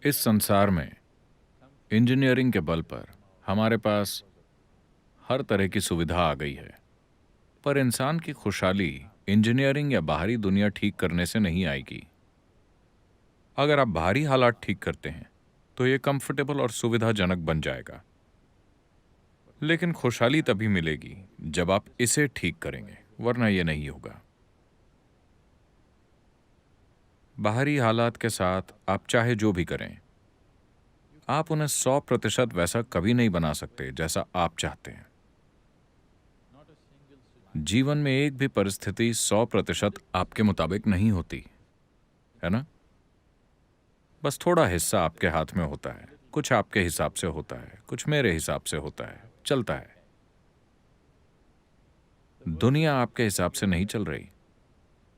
इस संसार में इंजीनियरिंग के बल पर हमारे पास हर तरह की सुविधा आ गई है, पर इंसान की खुशहाली इंजीनियरिंग या बाहरी दुनिया ठीक करने से नहीं आएगी। अगर आप बाहरी हालात ठीक करते हैं तो ये कंफर्टेबल और सुविधाजनक बन जाएगा, लेकिन खुशहाली तभी मिलेगी जब आप इसे ठीक करेंगे, वरना ये नहीं होगा। बाहरी हालात के साथ आप चाहे जो भी करें, आप उन्हें 100% वैसा कभी नहीं बना सकते जैसा आप चाहते हैं। जीवन में एक भी परिस्थिति 100% आपके मुताबिक नहीं होती, है ना? बस थोड़ा हिस्सा आपके हाथ में होता है, कुछ आपके हिसाब से होता है, कुछ मेरे हिसाब से होता है, चलता है। दुनिया आपके हिसाब से नहीं चल रही,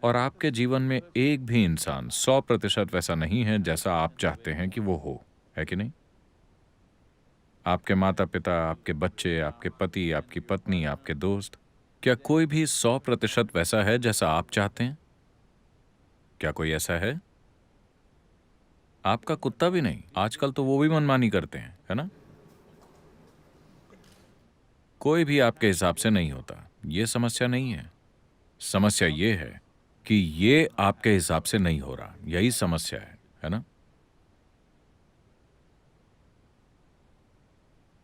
और आपके जीवन में एक भी इंसान 100% वैसा नहीं है जैसा आप चाहते हैं कि वो हो, है कि नहीं? आपके माता पिता, आपके बच्चे, आपके पति, आपकी पत्नी, आपके दोस्त, क्या कोई भी 100% वैसा है जैसा आप चाहते हैं? क्या कोई ऐसा है? आपका कुत्ता भी नहीं। आजकल तो वो भी मनमानी करते हैं, है ना? कोई भी आपके हिसाब से नहीं होता। ये समस्या नहीं है। समस्या ये है कि ये आपके हिसाब से नहीं हो रहा। यही समस्या है ना?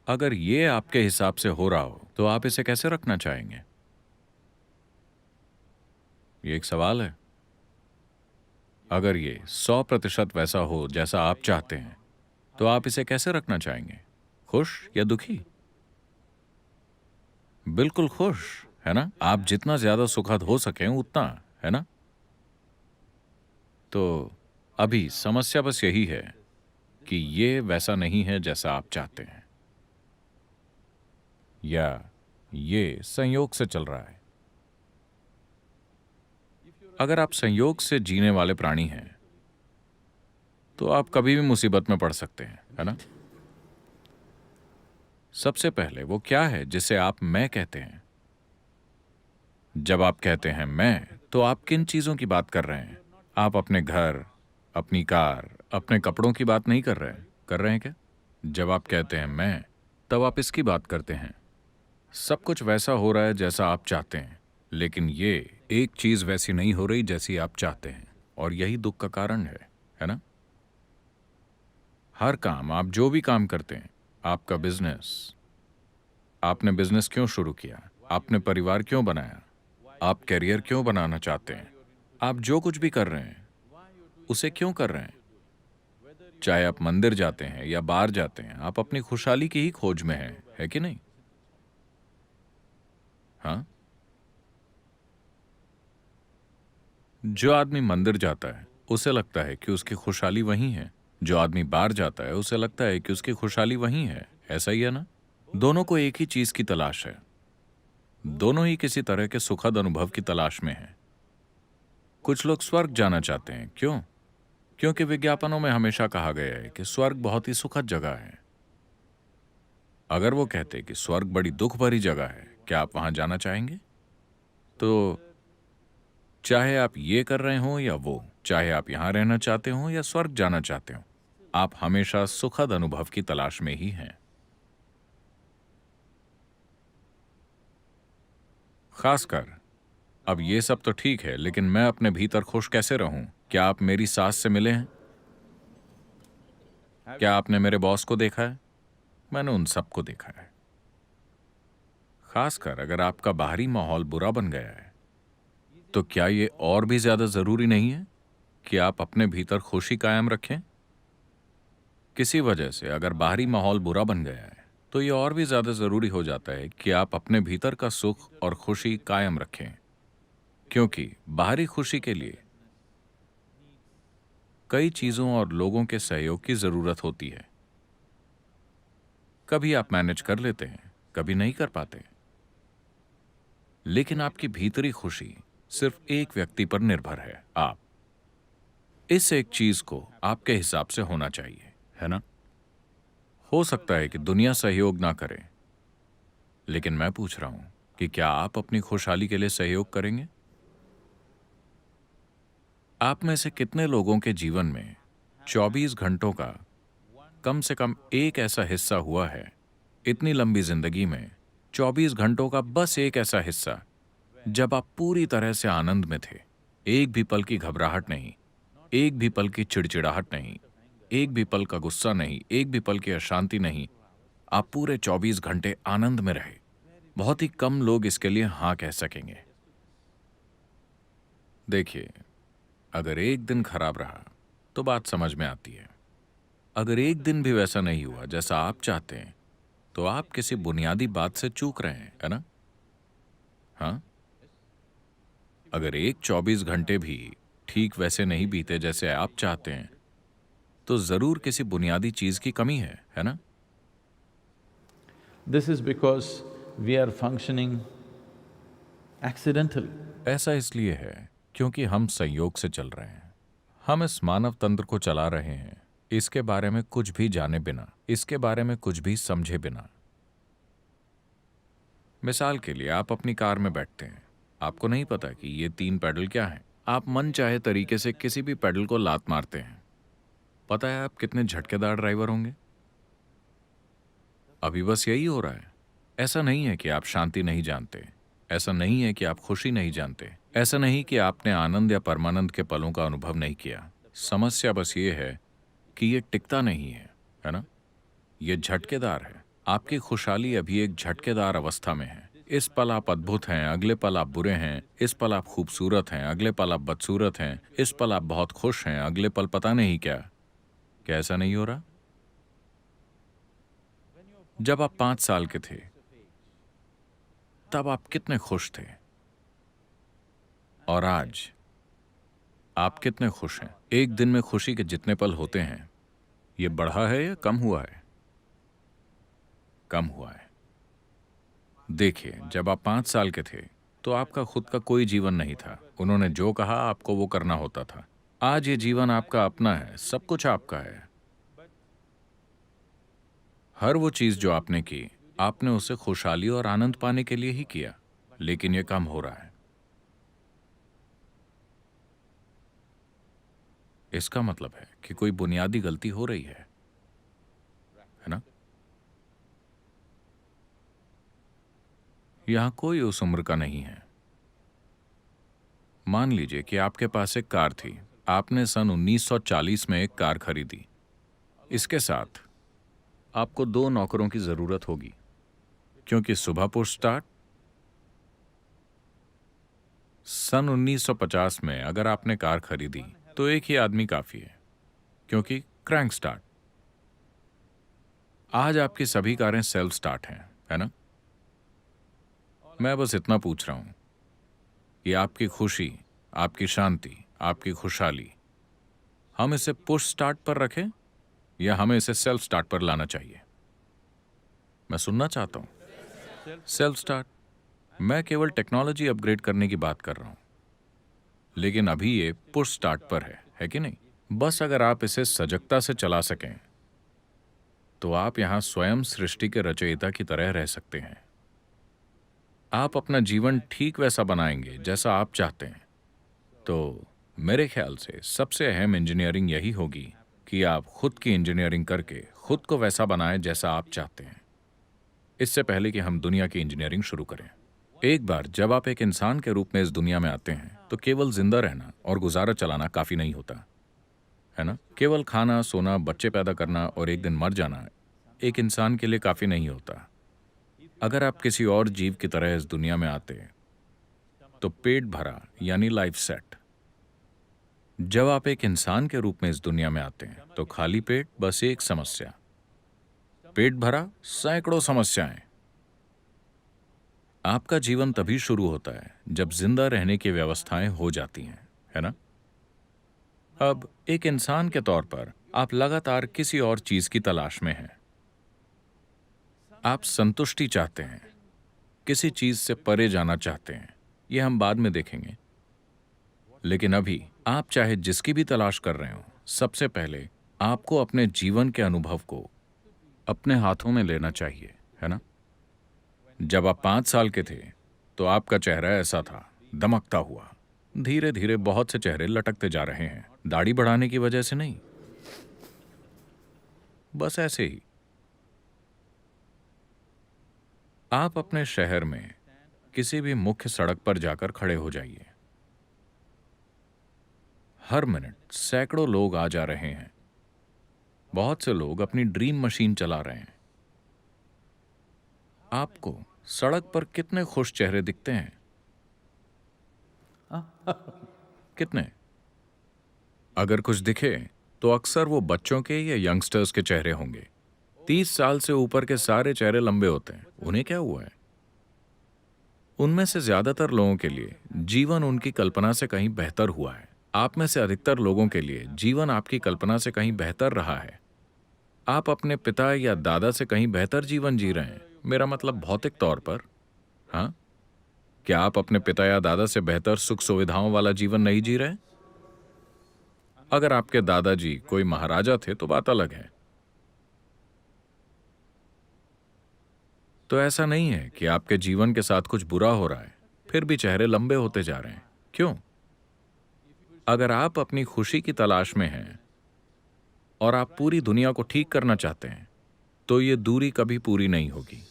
अगर ये आपके हिसाब से हो रहा हो, तो आप इसे कैसे रखना चाहेंगे? ये एक सवाल है। अगर ये 100% वैसा हो जैसा आप चाहते हैं, तो आप इसे कैसे रखना चाहेंगे? खुश या दुखी? बिल्कुल खुश, है ना? आप जितना ज्यादा सुखद हो सकें उतना, है ना? तो अभी समस्या बस यही है कि ये वैसा नहीं है जैसा आप चाहते हैं, या ये संयोग से चल रहा है। अगर आप संयोग से जीने वाले प्राणी हैं, तो आप कभी भी मुसीबत में पड़ सकते हैं, है ना? सबसे पहले वो क्या है जिसे आप मैं कहते हैं? जब आप कहते हैं मैं, तो आप किन चीजों की बात कर रहे हैं? आप अपने घर, अपनी कार, अपने कपड़ों की बात नहीं कर रहे हैं? कर रहे हैं क्या? जब आप कहते हैं मैं, तब आप इसकी बात करते हैं। सब कुछ वैसा हो रहा है जैसा आप चाहते हैं, लेकिन ये एक चीज वैसी नहीं हो रही जैसी आप चाहते हैं, और यही दुख का कारण है ना? हर काम, आप जो भी काम करते हैं, आपका बिजनेस, आपने बिजनेस क्यों शुरू किया? आपने परिवार क्यों बनाया? आप करियर क्यों बनाना चाहते हैं? आप जो कुछ भी कर रहे हैं, उसे क्यों कर रहे हैं? चाहे आप मंदिर जाते हैं या बाहर जाते हैं, आप अपनी खुशहाली की ही खोज में हैं, है कि नहीं? हाँ? जो आदमी मंदिर जाता है, उसे लगता है कि उसकी खुशहाली वहीं है। जो आदमी बाहर जाता है, उसे लगता है कि उसकी खुशहाली वहीं है। ऐसा ही है ना? दोनों को एक ही चीज की तलाश है। दोनों ही किसी तरह के सुखद अनुभव की तलाश में हैं। कुछ लोग स्वर्ग जाना चाहते हैं। क्यों? क्योंकि विज्ञापनों में हमेशा कहा गया है कि स्वर्ग बहुत ही सुखद जगह है। अगर वो कहते कि स्वर्ग बड़ी दुख भरी जगह है, क्या आप वहां जाना चाहेंगे? तो चाहे आप ये कर रहे हो या वो, चाहे आप यहां रहना चाहते हो या स्वर्ग जाना चाहते हो, आप हमेशा सुखद अनुभव की तलाश में ही हैं। खासकर अब ये सब तो ठीक है, लेकिन मैं अपने भीतर खुश कैसे रहूं? क्या आप मेरी सास से मिले हैं? क्या आपने मेरे बॉस को देखा है? मैंने उन सबको देखा है। खासकर अगर आपका बाहरी माहौल बुरा बन गया है, तो क्या ये और भी ज्यादा जरूरी नहीं है कि आप अपने भीतर खुशी कायम रखें? किसी वजह से अगर बाहरी माहौल बुरा बन गया है, तो ये और भी ज्यादा जरूरी हो जाता है कि आप अपने भीतर का सुख और खुशी कायम रखें, क्योंकि बाहरी खुशी के लिए कई चीजों और लोगों के सहयोग की जरूरत होती है। कभी आप मैनेज कर लेते हैं, कभी नहीं कर पाते, लेकिन आपकी भीतरी खुशी सिर्फ एक व्यक्ति पर निर्भर है, आप। इस एक चीज को आपके हिसाब से होना चाहिए, है ना? हो सकता है कि दुनिया सहयोग ना करे, लेकिन मैं पूछ रहा हूं कि क्या आप अपनी खुशहाली के लिए सहयोग करेंगे? आप में से कितने लोगों के जीवन में 24 घंटों का कम से कम एक ऐसा हिस्सा हुआ है इतनी लंबी जिंदगी में, 24 घंटों का बस एक ऐसा हिस्सा जब आप पूरी तरह से आनंद में थे। एक भी पल की घबराहट नहीं, एक भी पल की चिड़चिड़ाहट नहीं, एक भी पल का गुस्सा नहीं, एक भी पल की अशांति नहीं। आप पूरे 24 घंटे आनंद में रहे। बहुत ही कम लोग इसके लिए हां कह सकेंगे। देखिए, अगर एक दिन खराब रहा तो बात समझ में आती है। अगर एक दिन भी वैसा नहीं हुआ जैसा आप चाहते हैं, तो आप किसी बुनियादी बात से चूक रहे हैं, है ना? हाँ, अगर एक 24 घंटे भी ठीक वैसे नहीं बीते जैसे आप चाहते हैं, तो जरूर किसी बुनियादी चीज की कमी है ना? This is because we are functioning accidentally. ऐसा इसलिए है क्योंकि हम संयोग से चल रहे हैं। हम इस मानव तंत्र को चला रहे हैं इसके बारे में कुछ भी जाने बिना, इसके बारे में कुछ भी समझे बिना। मिसाल के लिए, आप अपनी कार में बैठते हैं, आपको नहीं पता कि ये 3 पैडल क्या हैं। आप मन चाहे तरीके से किसी भी पैडल को लात मारते हैं। पता है आप कितने झटकेदार ड्राइवर होंगे? अभी बस यही हो रहा है। ऐसा नहीं है कि आप शांति नहीं जानते, ऐसा नहीं है कि आप खुशी नहीं जानते, ऐसा नहीं कि आपने आनंद या परमानंद के पलों का अनुभव नहीं किया। समस्या बस ये है कि ये टिकता नहीं है ना? ये झटकेदार है। आपकी खुशहाली अभी एक झटकेदार अवस्था में है। इस पल आप अद्भुत हैं, अगले पल आप बुरे हैं। इस पल आप खूबसूरत हैं, अगले पल आप बदसूरत हैं। इस पल आप बहुत खुश हैं, अगले पल पता नहीं क्या। क्या ऐसा नहीं हो रहा? जब आप 5 साल के थे, तब आप कितने खुश थे, और आज आप कितने खुश हैं? एक दिन में खुशी के जितने पल होते हैं, ये बढ़ा है या कम हुआ है? कम हुआ है। देखिए, जब आप 5 साल के थे, तो आपका खुद का कोई जीवन नहीं था। उन्होंने जो कहा आपको वो करना होता था। आज ये जीवन आपका अपना है, सब कुछ आपका है। हर वो चीज जो आपने की, आपने उसे खुशहाली और आनंद पाने के लिए ही किया, लेकिन ये कम हो रहा है। इसका मतलब है कि कोई बुनियादी गलती हो रही है ना? यहां कोई उस उम्र का नहीं है। मान लीजिए कि आपके पास एक कार थी। आपने सन 1940 में एक कार खरीदी। इसके साथ आपको 2 नौकरों की जरूरत होगी, क्योंकि सुबह पुश स्टार्ट। सन 1950 में अगर आपने कार खरीदी तो एक ही आदमी काफी है, क्योंकि क्रैंक स्टार्ट। आज आपकी सभी कारें सेल्फ स्टार्ट हैं, है ना? मैं बस इतना पूछ रहा हूं कि आपकी खुशी, आपकी शांति, आपकी खुशहाली, हम इसे पुश स्टार्ट पर रखें या हमें इसे सेल्फ स्टार्ट पर लाना चाहिए? मैं सुनना चाहता हूं। Self start. मैं केवल टेक्नोलॉजी अपग्रेड करने की बात कर रहा हूं, लेकिन अभी ये पुश स्टार्ट पर है कि नहीं? बस अगर आप इसे सजगता से चला सकें, तो आप यहां स्वयं सृष्टि के रचयिता की तरह रह सकते हैं। आप अपना जीवन ठीक वैसा बनाएंगे जैसा आप चाहते हैं। तो मेरे ख्याल से सबसे अहम इंजीनियरिंग यही होगी कि आप खुद की इंजीनियरिंग करके खुद को वैसा बनाएं जैसा आप चाहते हैं, इससे पहले कि हम दुनिया की इंजीनियरिंग शुरू करें। एक बार जब आप एक इंसान के रूप में इस दुनिया में आते हैं, तो केवल जिंदा रहना और गुजारा चलाना काफी नहीं होता, है ना? केवल खाना, सोना, बच्चे पैदा करना और एक दिन मर जाना एक इंसान के लिए काफी नहीं होता। अगर आप किसी और जीव की तरह इस दुनिया में आते, तो पेट भरा यानी लाइफ सेट। जब आप एक इंसान के रूप में इस दुनिया में आते हैं, तो खाली पेट बस एक समस्या, पेट भरा सैकड़ों समस्याएं। आपका जीवन तभी शुरू होता है जब जिंदा रहने की व्यवस्थाएं हो जाती हैं, है ना? अब एक इंसान के तौर पर आप लगातार किसी और चीज की तलाश में हैं। आप संतुष्टि चाहते हैं, किसी चीज से परे जाना चाहते हैं। यह हम बाद में देखेंगे। लेकिन अभी आप चाहे जिसकी भी तलाश कर रहे हो, सबसे पहले आपको अपने जीवन के अनुभव को अपने हाथों में लेना चाहिए, है ना? जब आप 5 साल के थे, तो आपका चेहरा ऐसा था, दमकता हुआ। धीरे धीरे बहुत से चेहरे लटकते जा रहे हैं, दाढ़ी बढ़ाने की वजह से नहीं, बस ऐसे ही। आप अपने शहर में किसी भी मुख्य सड़क पर जाकर खड़े हो जाइए। हर मिनट सैकड़ों लोग आ जा रहे हैं। बहुत से लोग अपनी ड्रीम मशीन चला रहे हैं। आपको सड़क पर कितने खुश चेहरे दिखते हैं? कितने? अगर कुछ दिखे तो अक्सर वो बच्चों के या यंगस्टर्स के चेहरे होंगे। 30 साल से ऊपर के सारे चेहरे लंबे होते हैं। उन्हें क्या हुआ है? उनमें से ज्यादातर लोगों के लिए जीवन उनकी कल्पना से कहीं बेहतर हुआ है। आप में से अधिकतर लोगों के लिए जीवन आपकी कल्पना से कहीं बेहतर रहा है। आप अपने पिता या दादा से कहीं बेहतर जीवन जी रहे हैं। मेरा मतलब भौतिक तौर पर। हाँ, क्या आप अपने पिता या दादा से बेहतर सुख सुविधाओं वाला जीवन नहीं जी रहे? अगर आपके दादाजी कोई महाराजा थे तो बात अलग है। तो ऐसा नहीं है कि आपके जीवन के साथ कुछ बुरा हो रहा है, फिर भी चेहरे लंबे होते जा रहे हैं। क्यों? अगर आप अपनी खुशी की तलाश में हैं और आप पूरी दुनिया को ठीक करना चाहते हैं, तो ये दूरी कभी पूरी नहीं होगी।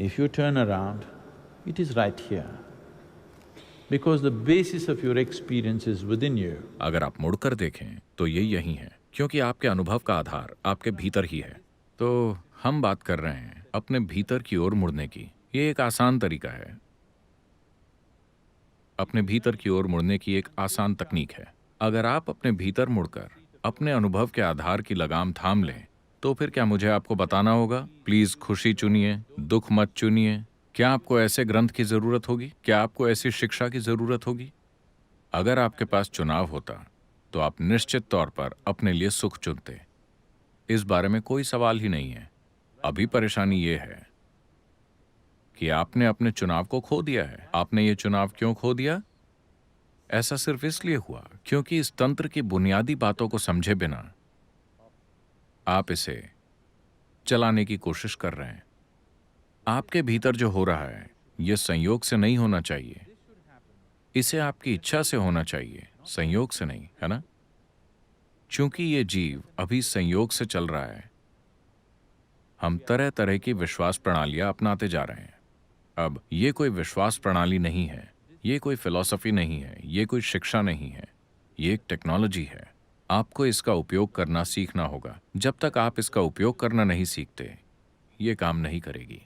If you turn around, it is right here. Because the basis of your experience is within you. अगर आप मुड़कर देखें तो ये यही है, क्योंकि आपके अनुभव का आधार आपके भीतर ही है। तो हम बात कर रहे हैं अपने भीतर की ओर मुड़ने की। ये एक आसान तरीका है। अपने भीतर की ओर मुड़ने की एक आसान तकनीक है। अगर आप अपने भीतर मुड़कर अपने अनुभव के आधार की लगाम थाम लें, तो फिर क्या मुझे आपको बताना होगा, प्लीज खुशी चुनिए, दुख मत चुनिए? क्या आपको ऐसे ग्रंथ की जरूरत होगी? क्या आपको ऐसी शिक्षा की जरूरत होगी? अगर आपके पास चुनाव होता तो आप निश्चित तौर पर अपने लिए सुख चुनते। इस बारे में कोई सवाल ही नहीं है। अभी परेशानी यह है कि आपने अपने चुनाव को खो दिया है। आपने ये चुनाव क्यों खो दिया? ऐसा सिर्फ इसलिए हुआ क्योंकि इस तंत्र की बुनियादी बातों को समझे बिना आप इसे चलाने की कोशिश कर रहे हैं। आपके भीतर जो हो रहा है यह संयोग से नहीं होना चाहिए। इसे आपकी इच्छा से होना चाहिए, संयोग से नहीं, है ना? चूंकि ये जीव अभी संयोग से चल रहा है, हम तरह तरह की विश्वास प्रणालियां अपनाते जा रहे हैं। अब ये कोई विश्वास प्रणाली नहीं है, ये कोई फिलॉसफी नहीं है, ये कोई शिक्षा नहीं है, ये एक टेक्नोलॉजी है। आपको इसका उपयोग करना सीखना होगा। जब तक आप इसका उपयोग करना नहीं सीखते, ये काम नहीं करेगी।